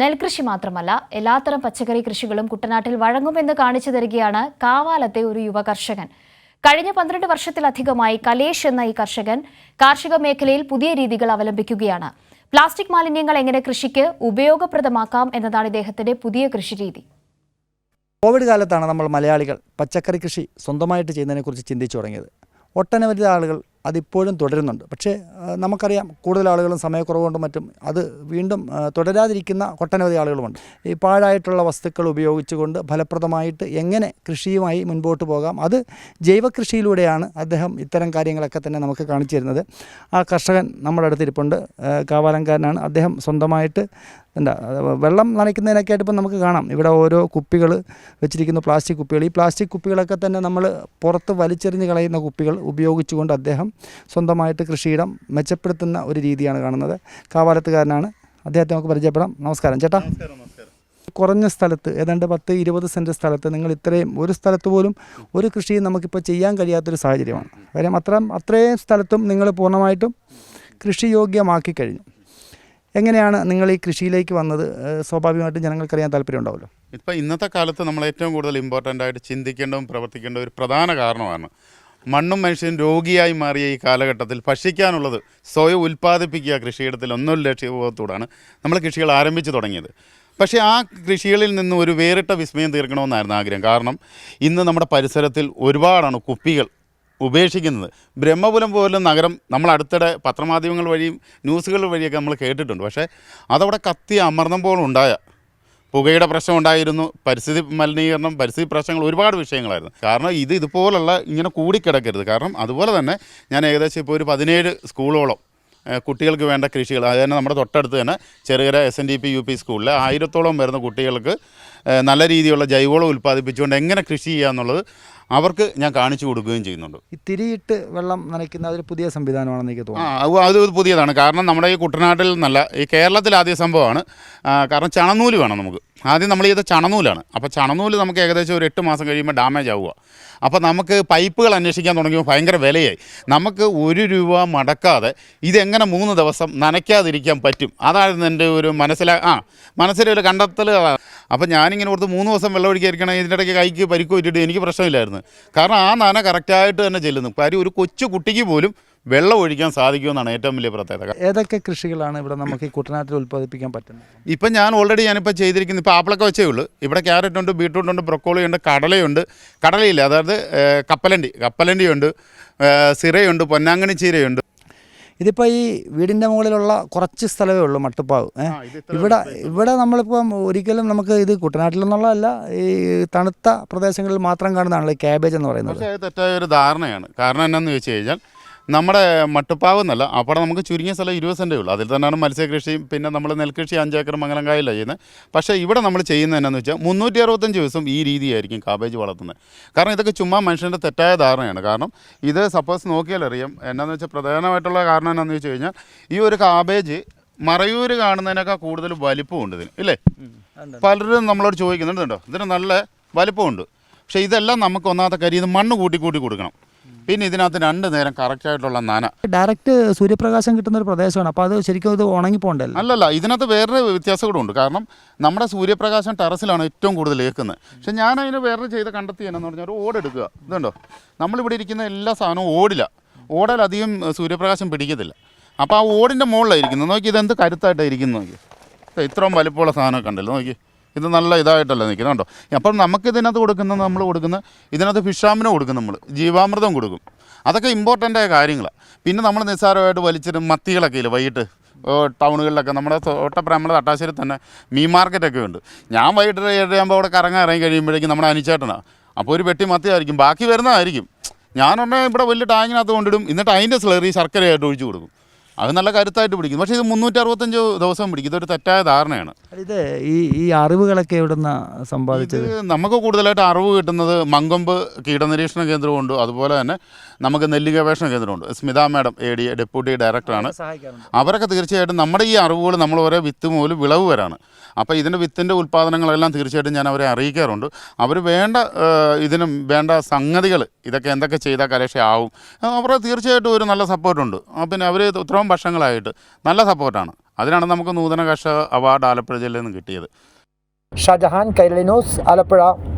നെൽകൃഷി മാത്രമല്ല എല്ലാത്തരം പച്ചക്കറി കൃഷികളും കുട്ടനാട്ടിൽ വഴങ്ങുമെന്ന് കാണിച്ചു തരികയാണ് കാവാലത്തെ ഒരു യുവ കർഷകൻ. കഴിഞ്ഞ 12 വർഷത്തിലധികമായി കലേഷ് എന്ന ഈ കർഷകൻ കാർഷിക മേഖലയിൽ പുതിയ രീതികൾ അവലംബിക്കുകയാണ്. പ്ലാസ്റ്റിക് മാലിന്യങ്ങൾ എങ്ങനെ കൃഷിക്ക് ഉപയോഗപ്രദമാക്കാം എന്നതാണ് ഇദ്ദേഹത്തിന്റെ പുതിയ കൃഷിരീതി. കോവിഡ് കാലത്താണ് നമ്മൾ മലയാളികൾ പച്ചക്കറി കൃഷി സ്വന്തമായിട്ട് ചെയ്യുന്നതിനെക്കുറിച്ച് ചിന്തിച്ചു തുടങ്ങിയത്. ഒട്ടനവധി ആളുകൾ അതിപ്പോഴും തുടരുന്നുണ്ട്. പക്ഷേ നമുക്കറിയാം, കൂടുതൽ ആളുകളും സമയക്കുറവുകൊണ്ടും മറ്റും അത് വീണ്ടും തുടരാതിരിക്കുന്ന ഒട്ടനവധി ആളുകളുമുണ്ട്. ഈ പാഴായിട്ടുള്ള വസ്തുക്കൾ ഉപയോഗിച്ചുകൊണ്ട് ഫലപ്രദമായിട്ട് എങ്ങനെ കൃഷിയുമായി മുൻപോട്ട് പോകാം, അത് ജൈവകൃഷിയിലൂടെയാണ് അദ്ദേഹം ഇത്തരം കാര്യങ്ങളൊക്കെ തന്നെ നമുക്ക് കാണിച്ചു തരുന്നത്. ആ കർഷകൻ നമ്മുടെ അടുത്തിരിപ്പുണ്ട്. കാവാലംകാരനാണ് അദ്ദേഹം. സ്വന്തമായിട്ട് വെള്ളം നനയ്ക്കുന്നതിനൊക്കെ ആയിട്ട് ഇപ്പം നമുക്ക് കാണാം, ഇവിടെ ഓരോ കുപ്പികൾ വെച്ചിരിക്കുന്നു, പ്ലാസ്റ്റിക് കുപ്പികൾ. ഈ പ്ലാസ്റ്റിക് കുപ്പികളൊക്കെ തന്നെ നമ്മൾ പുറത്ത് വലിച്ചെറിഞ്ഞ് കളയുന്ന കുപ്പികൾ ഉപയോഗിച്ചുകൊണ്ട് അദ്ദേഹം സ്വന്തമായിട്ട് കൃഷിയിടം മെച്ചപ്പെടുത്തുന്ന ഒരു രീതിയാണ് കാണുന്നത്. കാവാലത്തുകാരനാണ്. അദ്ദേഹത്തെ നമുക്ക് പരിചയപ്പെടാം. നമസ്കാരം ചേട്ടാ. കുറഞ്ഞ സ്ഥലത്ത്, ഏതാണ്ട് 10-20 സെൻറ്റ് സ്ഥലത്ത് നിങ്ങൾ ഇത്രയും ഒരു സ്ഥലത്ത് പോലും ഒരു കൃഷിയും നമുക്കിപ്പോൾ ചെയ്യാൻ കഴിയാത്തൊരു സാഹചര്യമാണ്. കാര്യം അത്രയും സ്ഥലത്തും നിങ്ങൾ പൂർണ്ണമായിട്ടും കൃഷിയോഗ്യമാക്കി കഴിഞ്ഞു. എങ്ങനെയാണ് നിങ്ങൾ ഈ കൃഷിയിലേക്ക് വന്നത്? സ്വാഭാവികമായിട്ടും ജനങ്ങൾക്കറിയാൻ താല്പര്യം ഉണ്ടാവുമല്ലോ. ഇപ്പോൾ ഇന്നത്തെ കാലത്ത് നമ്മൾ ഏറ്റവും കൂടുതൽ ഇമ്പോർട്ടൻ്റ് ആയിട്ട് ചിന്തിക്കേണ്ടതും പ്രവർത്തിക്കേണ്ട ഒരു പ്രധാന കാരണമാണ് മണ്ണും മനുഷ്യനും രോഗിയായി മാറിയ ഈ കാലഘട്ടത്തിൽ ഭക്ഷിക്കാനുള്ളത് സ്വയം ഉൽപ്പാദിപ്പിക്കുക കൃഷിയിടത്തിൽ ഒന്നും ലക്ഷ്യബോധത്തോടാണ് നമ്മൾ കൃഷികൾ ആരംഭിച്ചു തുടങ്ങിയത്. പക്ഷേ ആ കൃഷികളിൽ നിന്ന് ഒരു വേറിട്ട വിസ്മയം തീർക്കണമെന്നായിരുന്നു ആഗ്രഹം. കാരണം ഇന്ന് നമ്മുടെ പരിസരത്തിൽ ഒരുപാടാണ് കുപ്പികൾ ഉപേക്ഷിക്കുന്നത്. ബ്രഹ്മപുരം പോലും നഗരം നമ്മൾ അടുത്തിടെ പത്രമാധ്യമങ്ങൾ വഴിയും ന്യൂസുകൾ വഴിയൊക്കെ നമ്മൾ കേട്ടിട്ടുണ്ട്. പക്ഷേ അതവിടെ കത്തി അമർന്നപ്പോൾ ഉണ്ടായ പുകയുടെ പ്രശ്നം ഉണ്ടായിരുന്നു, പരിസ്ഥിതി മലിനീകരണം, പരിസ്ഥിതി പ്രശ്നങ്ങൾ, ഒരുപാട് വിഷയങ്ങളായിരുന്നു. കാരണം ഇതുപോലുള്ള ഇങ്ങനെ കൂടിക്കിടക്കരുത്. കാരണം അതുപോലെ തന്നെ ഞാൻ ഏകദേശം ഇപ്പോൾ ഒരു 17 സ്കൂളോളം കുട്ടികൾക്ക് വേണ്ട കൃഷികൾ, അത് തന്നെ നമ്മുടെ തൊട്ടടുത്ത് തന്നെ ചെറുകര SNDP UP സ്കൂളിൽ 1000-ഓളം വരുന്ന കുട്ടികൾക്ക് നല്ല രീതിയിലുള്ള ജൈവവളം ഉൽപ്പാദിപ്പിച്ചുകൊണ്ട് എങ്ങനെ കൃഷി ചെയ്യുക എന്നുള്ളത് അവർക്ക് ഞാൻ കാണിച്ചു കൊടുക്കുകയും ചെയ്യുന്നുണ്ട്. ഈ തിരിയിട്ട് വെള്ളം നനയ്ക്കുന്ന അതൊരു പുതിയ സംവിധാനമാണെന്ന് എനിക്ക് തോന്നുന്നു. അത് പുതിയതാണ്. കാരണം നമ്മുടെ ഈ കുട്ടനാട്ടിൽ നല്ല ഈ കേരളത്തിൽ ആദ്യ സംഭവമാണ്. കാരണം ചണനൂല് വേണം നമുക്ക്. ആദ്യം നമ്മൾ ചെയ്ത ചണനൂലാണ്. അപ്പോൾ ചണനൂല് നമുക്ക് ഏകദേശം ഒരു 8 മാസം കഴിയുമ്പോൾ ഡാമേജ് ആവുക. അപ്പോൾ നമുക്ക് പൈപ്പുകൾ അന്വേഷിക്കാൻ തുടങ്ങിയപ്പോൾ ഭയങ്കര വിലയായി. നമുക്ക് 1 രൂപ മടക്കാതെ ഇതെങ്ങനെ 3 ദിവസം നനയ്ക്കാതിരിക്കാൻ പറ്റും, അതായിരുന്നു എൻ്റെ ഒരു മനസ്സിലൊരു കണ്ടെത്തൽ. അപ്പോൾ ഞാനിങ്ങനെ ഓർത്ത് 3 ദിവസം വെള്ളം ഒഴിക്കാതിരിക്കണം, ഇതിൻ്റെ ഇടയ്ക്ക് കൈക്ക് പരിക്ക് പറ്റിയിട്ട് എനിക്ക് പ്രശ്നമില്ലായിരുന്നു. കാരണം ആ നന കറക്റ്റായിട്ട് തന്നെ ചെല്ലുന്നു. കാര്യം ഒരു കൊച്ചു കുട്ടിക്ക് പോലും വെള്ളം ഒഴിക്കാൻ സാധിക്കുമെന്നാണ് ഏറ്റവും വലിയ പ്രത്യേകത. ഏതൊക്കെ കൃഷികളാണ് ഇവിടെ നമുക്ക് ഈ കുട്ടനാട്ടിൽ ഉൽപ്പാദിപ്പിക്കാൻ പറ്റുന്നത്? ഇപ്പം ഞാനിപ്പോൾ ചെയ്തിരിക്കുന്നത്, ഇപ്പോൾ ആപ്പിളൊക്കെ വെച്ചേ ഉള്ളൂ. ഇവിടെ ക്യാരറ്റ് ഉണ്ട്, ബീട്രൂട്ട് ഉണ്ട്, ബ്രൊക്കോളി ഉണ്ട്, കടലയുണ്ട്, കടലയില്ല, അതായത് കപ്പലണ്ടിയുണ്ട്, സിറയുണ്ട്, പൊന്നാങ്കണ്ണി ചീരയുണ്ട്. ഇതിപ്പോൾ ഈ വീടിൻ്റെ മുകളിലുള്ള കുറച്ച് സ്ഥലമേ ഉള്ളൂ മട്ടുപ്പാവ്. ഇവിടെ നമ്മളിപ്പം ഒരിക്കലും നമുക്ക് ഇത് കുട്ടനാട്ടിലെന്നുള്ളതല്ല, ഈ തണുത്ത പ്രദേശങ്ങളിൽ മാത്രം കാണുന്നതാണല്ലോ ഈ ക്യാബേജ് എന്ന് പറയുന്നത്. പക്ഷേ അത് തെറ്റായൊരു ധാരണയാണ്. കാരണം എന്നാന്ന് ചോദിച്ചു കഴിഞ്ഞാൽ നമ്മുടെ മട്ടുപ്പാവ് എന്നല്ല, അവിടെ നമുക്ക് ചുരുങ്ങിയ സ്ഥലം 20 സെൻറ്റേ ഉള്ളൂ. അതിൽ തന്നെയാണ് മത്സ്യകൃഷിയും പിന്നെ നമ്മൾ നെൽകൃഷി 5 ഏക്കർ മംഗലംകായലാണ് ചെയ്യുന്നത്. പക്ഷേ ഇവിടെ നമ്മൾ ചെയ്യുന്നത് എന്നാന്ന് വെച്ചാൽ 365 ദിവസം ഈ രീതിയായിരിക്കും കാബേജ് വളർത്തുന്നത്. കാരണം ഇതൊക്കെ ചുമ്മാ മനുഷ്യൻ്റെ തെറ്റായ ധാരണയാണ്. കാരണം ഇത് സപ്പോസ് നോക്കിയാൽ അറിയാം. എന്നാന്ന് വെച്ചാൽ പ്രധാനമായിട്ടുള്ള കാരണം എന്നാന്ന് വെച്ച് കഴിഞ്ഞാൽ ഈ ഒരു കാബേജ് മറയൂർ കാണുന്നതിനേക്കാൾ കൂടുതൽ വലിപ്പമുണ്ട് ഇതിന്, ഇല്ലേ? പലരും നമ്മളോട് ചോദിക്കുന്നുണ്ട്, കേട്ടോ, ഇതിന് നല്ല വലിപ്പമുണ്ട്. പക്ഷേ ഇതെല്ലാം നമുക്ക് ഒന്നാമത്തെ കാര്യം, ഇത് മണ്ണ് കൂട്ടി കൊടുക്കണം. പിന്നെ ഇതിനകത്ത് 2 നേരം കറക്റ്റായിട്ടുള്ള നന. ഡയറക്റ്റ് സൂര്യപ്രകാശം കിട്ടുന്ന ഒരു പ്രദേശമാണ്. അപ്പോൾ അത് ശരിക്കും ഇത് ഉണങ്ങിപ്പോണ്ടല്ലോ. അല്ലല്ല, ഇതിനകത്ത് വേറൊരു വ്യത്യാസം കൂടെ ഉണ്ട്. കാരണം നമ്മുടെ സൂര്യപ്രകാശം ടെറസിലാണ് ഏറ്റവും കൂടുതൽ ഏൽക്കുന്നത്. പക്ഷേ ഞാൻ അതിന് വേറെ ചെയ്ത് കണ്ടെത്തിയെന്നു പറഞ്ഞാൽ ഒരു ഓടെടുക്കുക. ഇതുണ്ടോ, നമ്മളിവിടെ ഇരിക്കുന്ന എല്ലാ സാധനവും ഓടിലധികം സൂര്യപ്രകാശം പിടിക്കത്തില്ല. അപ്പോൾ ആ ഓടിൻ്റെ മുകളിലായിരിക്കുന്നത്. നോക്കി, ഇതെന്ത് കരുത്തായിട്ടാണ് ഇരിക്കുന്നത്. നോക്കി, ഇത്രയും വലിപ്പമുള്ള സാധനമൊക്കെ ഉണ്ടല്ലോ. നോക്കി, ഇത് നല്ല ഇതായിട്ടല്ല നിൽക്കുന്നത്, കേട്ടോ. അപ്പം നമുക്കിതിനകത്ത് നമ്മൾ കൊടുക്കുന്ന ഇതിനകത്ത് ഫിഷാമിന് കൊടുക്കും, നമ്മൾ ജീവാമൃതം കൊടുക്കും. അതൊക്കെ ഇമ്പോർട്ടൻ്റായ കാര്യങ്ങളാണ്. പിന്നെ നമ്മൾ നിസ്സാരമായിട്ട് വലിച്ചിട്ട് മത്തികളൊക്കെ ഇല്ല, വൈകിട്ട് ടൗണുകളിലൊക്കെ നമ്മുടെ നമ്മുടെ തട്ടാശ്ശേരി തന്നെ മീൻ മാർക്കറ്റൊക്കെ ഉണ്ട്. ഞാൻ വൈകിട്ട് 7 അവിടെ ഇറങ്ങി കഴിയുമ്പോഴേക്കും നമ്മുടെ അനിച്ചേട്ടനാണ്. അപ്പോൾ ഒരു പെട്ടി മത്തി ആയിരിക്കും, ബാക്കി വരുന്നതായിരിക്കും. ഞാനുണ്ടെ ഇവിടെ വലിയ ടാങ്കിനകത്ത് കൊണ്ടിടും. എന്നിട്ട് അതിൻ്റെ സ്ലറി ശർക്കരയായിട്ട് ഒഴിച്ചു കൊടുക്കും. അത് നല്ല കരുത്തായിട്ട് പിടിക്കും. പക്ഷേ ഇത് 365 ദിവസം പിടിക്കും. ഇതൊരു തെറ്റായ ധാരണയാണ്. ഇത് ഈ അറിവുകളൊക്കെ എവിടുന്ന സമ്പാദിച്ചത്? നമുക്ക് കൂടുതലായിട്ട് അറിവ് കിട്ടുന്നത് മങ്കൊമ്പ് കീടനിരീക്ഷണ കേന്ദ്രമുണ്ട്. അതുപോലെ തന്നെ നമുക്ക് നെല്ല് ഗവേഷണ കേന്ദ്രമുണ്ട്. സ്മിത മാഡം AD ഡെപ്യൂട്ടി ഡയറക്ടറാണ്. അവരൊക്കെ തീർച്ചയായിട്ടും നമ്മുടെ ഈ അറിവുകൾ നമ്മൾ ഓരോ വിത്ത് മൂലം വിളവ് വരാണ്. അപ്പോൾ ഇതിൻ്റെ വിത്തിൻ്റെ ഉൽപ്പാദനങ്ങളെല്ലാം തീർച്ചയായിട്ടും ഞാൻ അവരെ അറിയിക്കാറുണ്ട്. അവർ ഇതിനും വേണ്ട സംഗതികൾ, ഇതൊക്കെ എന്തൊക്കെ ചെയ്താൽ കരക്ഷയാവും, അവരുടെ തീർച്ചയായിട്ടും ഒരു നല്ല സപ്പോർട്ടുണ്ട്. പിന്നെ അവർ ഇത്രയും വർഷങ്ങളായിട്ട് നല്ല സപ്പോർട്ടാണ്. അതിനാണ് നമുക്ക് നൂതന കർഷക അവാർഡ് ആലപ്പുഴ ജില്ലയിൽ നിന്ന് കിട്ടിയത്. ഷാജഹാൻ, കൈരളി ന്യൂസ്, ആലപ്പുഴ.